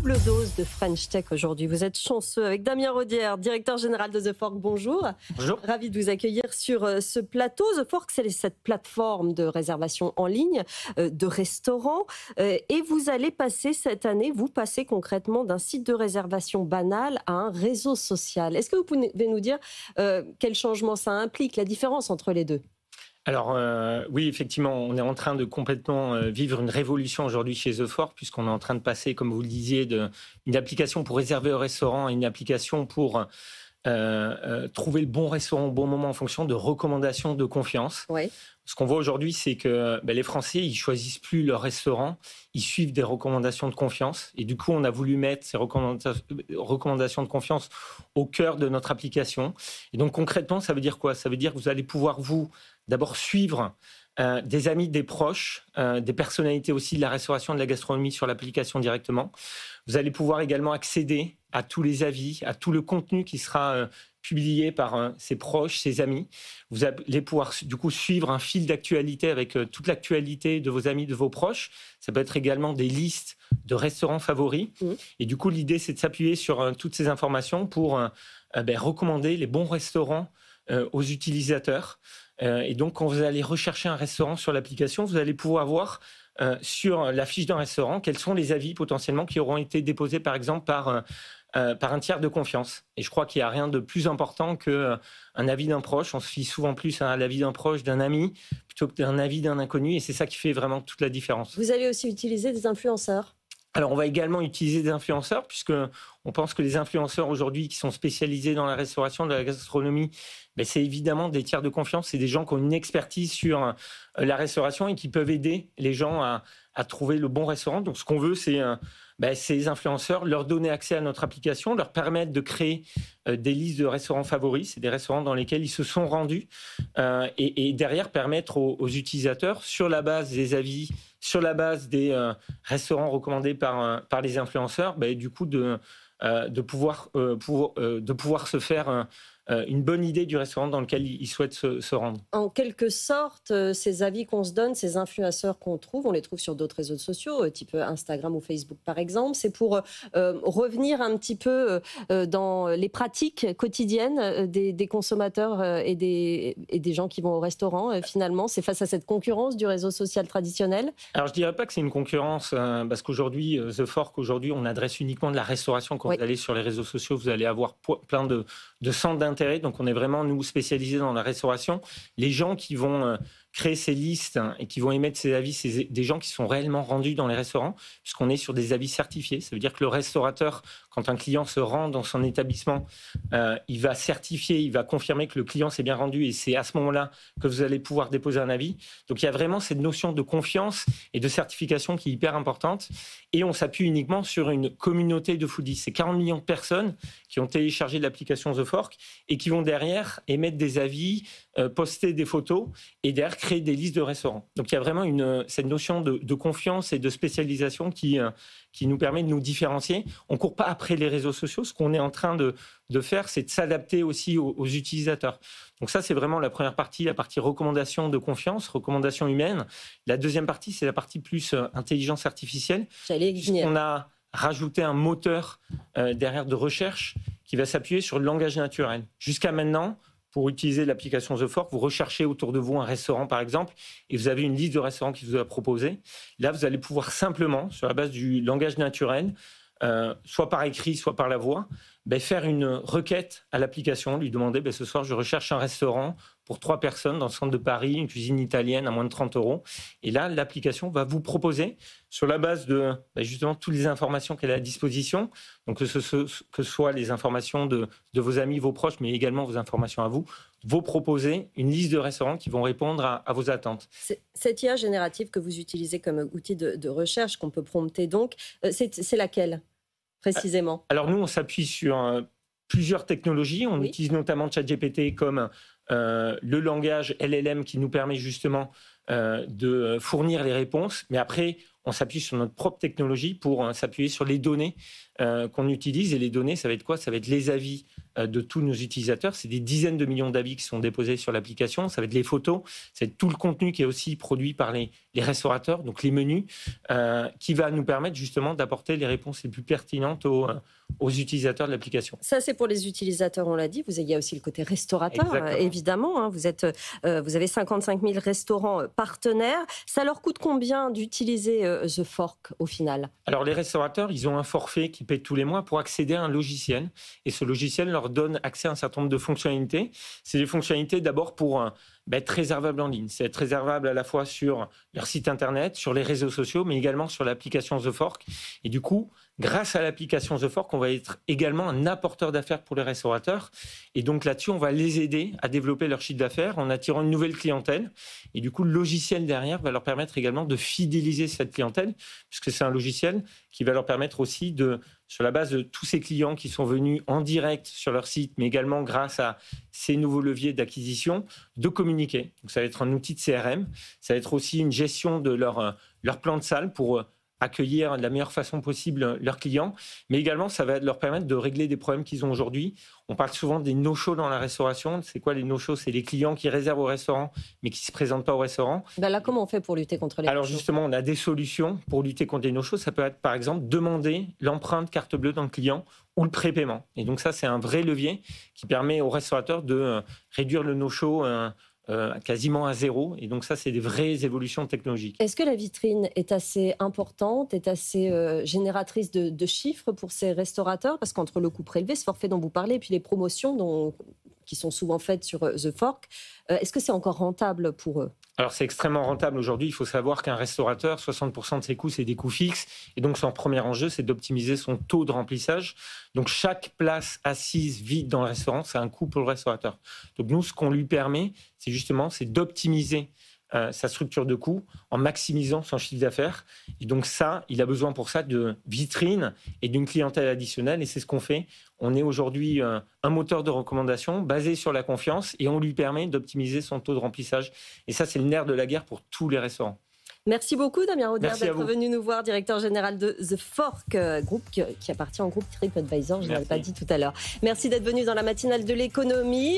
double dose de French Tech aujourd'hui. Vous êtes chanceux avec Damien Rodière, directeur général de The Fork. Bonjour. Bonjour. Ravi de vous accueillir sur ce plateau. The Fork, c'est cette plateforme de réservation en ligne de restaurants. Et vous allez passer cette année, vous passez concrètement d'un site de réservation banal à un réseau social. Est-ce que vous pouvez nous dire quel changement ça implique, la différence entre les deux ? Alors oui, effectivement, on est en train de complètement vivre une révolution aujourd'hui chez The Fork, puisqu'on est en train de passer, comme vous le disiez, d'une application pour réserver au restaurant à une application pour trouver le bon restaurant au bon moment en fonction de recommandations de confiance. Oui. Ce qu'on voit aujourd'hui, c'est que les Français, ils choisissent plus leur restaurant, ils suivent des recommandations de confiance. Et du coup, on a voulu mettre ces recommandations de confiance au cœur de notre application. Et donc concrètement, ça veut dire quoi ? Ça veut dire que vous allez pouvoir, vous, d'abord suivre des amis, des proches, des personnalités aussi de la restauration, de la gastronomie sur l'application directement. Vous allez pouvoir également accéder à tous les avis, à tout le contenu qui sera publié par ses proches, ses amis. Vous allez pouvoir du coup suivre un fil d'actualité avec toute l'actualité de vos amis, de vos proches. Ça peut être également des listes de restaurants favoris. Et du coup, l'idée, c'est de s'appuyer sur toutes ces informations pour recommander les bons restaurants aux utilisateurs. Et donc, quand vous allez rechercher un restaurant sur l'application, vous allez pouvoir voir sur la fiche d'un restaurant quels sont les avis potentiellement qui auront été déposés, par exemple, par un tiers de confiance. Et je crois qu'il n'y a rien de plus important qu'un avis d'un proche. On se fie souvent plus à l'avis d'un proche, d'un ami, plutôt que d'un avis d'un inconnu. Et c'est ça qui fait vraiment toute la différence. Vous allez aussi utiliser des influenceurs ? Alors, on va également utiliser des influenceurs, puisqu'on pense que les influenceurs aujourd'hui qui sont spécialisés dans la restauration, de la gastronomie, c'est évidemment des tiers de confiance. C'est des gens qui ont une expertise sur la restauration et qui peuvent aider les gens à trouver le bon restaurant. Donc, ce qu'on veut, c'est ces influenceurs, leur donner accès à notre application, leur permettre de créer des listes de restaurants favoris. C'est des restaurants dans lesquels ils se sont rendus. Et derrière, permettre aux utilisateurs, sur la base des avis, sur la base des restaurants recommandés par les influenceurs, du coup de pouvoir se faire une bonne idée du restaurant dans lequel ils souhaitent se rendre. En quelque sorte, ces avis qu'on se donne, ces influenceurs qu'on trouve, on les trouve sur d'autres réseaux sociaux, type Instagram ou Facebook par exemple, c'est pour revenir un petit peu dans les pratiques quotidiennes des consommateurs et des gens qui vont au restaurant. Finalement, c'est face à cette concurrence du réseau social traditionnel. Alors je dirais pas que c'est une concurrence, parce qu'aujourd'hui, The Fork, on adresse uniquement de la restauration. Quand vous allez sur les réseaux sociaux, vous allez avoir plein de centres d'intérêt. Donc, on est vraiment, nous, spécialisés dans la restauration. Les gens qui vont créer ces listes et qui vont émettre ces avis, c'est des gens qui sont réellement rendus dans les restaurants, puisqu'on est sur des avis certifiés. Ça veut dire que le restaurateur, quand un client se rend dans son établissement, il va certifier, il va confirmer que le client s'est bien rendu, et c'est à ce moment-là que vous allez pouvoir déposer un avis. Donc, il y a vraiment cette notion de confiance et de certification qui est hyper importante. Et on s'appuie uniquement sur une communauté de foodies. C'est 40 millions de personnes qui ont téléchargé l'application The Fork et qui vont derrière émettre des avis, poster des photos et derrière créer des listes de restaurants. Donc il y a vraiment cette notion de confiance et de spécialisation qui nous permet de nous différencier. On ne court pas après les réseaux sociaux. Ce qu'on est en train de faire, c'est de s'adapter aussi aux utilisateurs. Donc ça, c'est vraiment la première partie, la partie recommandation de confiance, recommandation humaine. La deuxième partie, c'est la partie plus intelligence artificielle. On a rajouté un moteur derrière de recherche qui va s'appuyer sur le langage naturel. Jusqu'à maintenant, pour utiliser l'application The Fork, vous recherchez autour de vous un restaurant, par exemple, et vous avez une liste de restaurants qui vous a proposé. Là, vous allez pouvoir simplement, sur la base du langage naturel, soit par écrit, soit par la voix, faire une requête à l'application, lui demander ce soir, je recherche un restaurant pour 3 personnes dans le centre de Paris, une cuisine italienne à moins de 30 €. Et là, l'application va vous proposer, sur la base de justement toutes les informations qu'elle a à disposition, donc que ce soit les informations de vos amis, vos proches, mais également vos informations à vous proposer une liste de restaurants qui vont répondre à vos attentes. Cette IA générative que vous utilisez comme outil de recherche, qu'on peut prompter donc, c'est laquelle précisément ? Alors nous, on s'appuie sur plusieurs technologies. On utilise notamment ChatGPT comme le langage LLM qui nous permet justement de fournir les réponses. Mais après, on s'appuie sur notre propre technologie pour s'appuyer sur les données qu'on utilise. Et les données, ça va être quoi ? Ça va être les avis de tous nos utilisateurs. C'est des dizaines de millions d'avis qui sont déposés sur l'application. Ça va être les photos. Ça va être tout le contenu qui est aussi produit par les les restaurateurs, donc les menus, qui va nous permettre justement d'apporter les réponses les plus pertinentes aux utilisateurs de l'application. Ça, c'est pour les utilisateurs, on l'a dit. Il y a aussi le côté restaurateur, évidemment. Hein. Vous avez 55 000 restaurants partenaires. Ça leur coûte combien d'utiliser The Fork au final? Alors, les restaurateurs, ils ont un forfait qui paie tous les mois pour accéder à un logiciel. Et ce logiciel leur donne accès à un certain nombre de fonctionnalités. C'est des fonctionnalités d'abord pour être réservable en ligne. C'est être réservable à la fois sur leur site internet, sur les réseaux sociaux, mais également sur l'application The Fork. Et du coup, grâce à l'application The Fork, on va être également un apporteur d'affaires pour les restaurateurs. Et donc là-dessus, on va les aider à développer leur chiffre d'affaires en attirant une nouvelle clientèle. Et du coup, le logiciel derrière va leur permettre également de fidéliser cette clientèle, puisque c'est un logiciel qui va leur permettre aussi sur la base de tous ces clients qui sont venus en direct sur leur site, mais également grâce à ces nouveaux leviers d'acquisition, de communiquer. Donc ça va être un outil de CRM, ça va être aussi une gestion de leur plan de salle pour accueillir de la meilleure façon possible leurs clients, mais également ça va leur permettre de régler des problèmes qu'ils ont aujourd'hui. On parle souvent des no-shows dans la restauration. C'est quoi les no-shows? C'est les clients qui réservent au restaurant, mais qui ne se présentent pas au restaurant. Là, comment on fait pour lutter contre les no-shows? Alors justement, on a des solutions pour lutter contre les no-shows. Ça peut être par exemple demander l'empreinte carte bleue dans le client ou le prépaiement. Et donc ça, c'est un vrai levier qui permet aux restaurateurs de réduire le no-show quasiment à zéro. Et donc ça, c'est des vraies évolutions technologiques. Est-ce que la vitrine est assez importante, est assez génératrice de chiffres pour ces restaurateurs? Parce qu'entre le coût prélevé, ce forfait dont vous parlez, et puis les promotions qui sont souvent faites sur The Fork, est-ce que c'est encore rentable pour eux? Alors, c'est extrêmement rentable aujourd'hui. Il faut savoir qu'un restaurateur, 60% de ses coûts, c'est des coûts fixes. Et donc, son premier enjeu, c'est d'optimiser son taux de remplissage. Donc, chaque place assise vide dans le restaurant, c'est un coût pour le restaurateur. Donc, nous, ce qu'on lui permet, c'est d'optimiser sa structure de coûts en maximisant son chiffre d'affaires. Et donc ça, il a besoin pour ça de vitrines et d'une clientèle additionnelle. Et c'est ce qu'on fait. On est aujourd'hui un moteur de recommandation basé sur la confiance et on lui permet d'optimiser son taux de remplissage. Et ça, c'est le nerf de la guerre pour tous les restaurants. Merci beaucoup Damien Roder d'être venu nous voir, directeur général de The Fork, groupe qui appartient au groupe TripAdvisor, je ne l'avais pas dit tout à l'heure. Merci d'être venu dans la matinale de l'économie.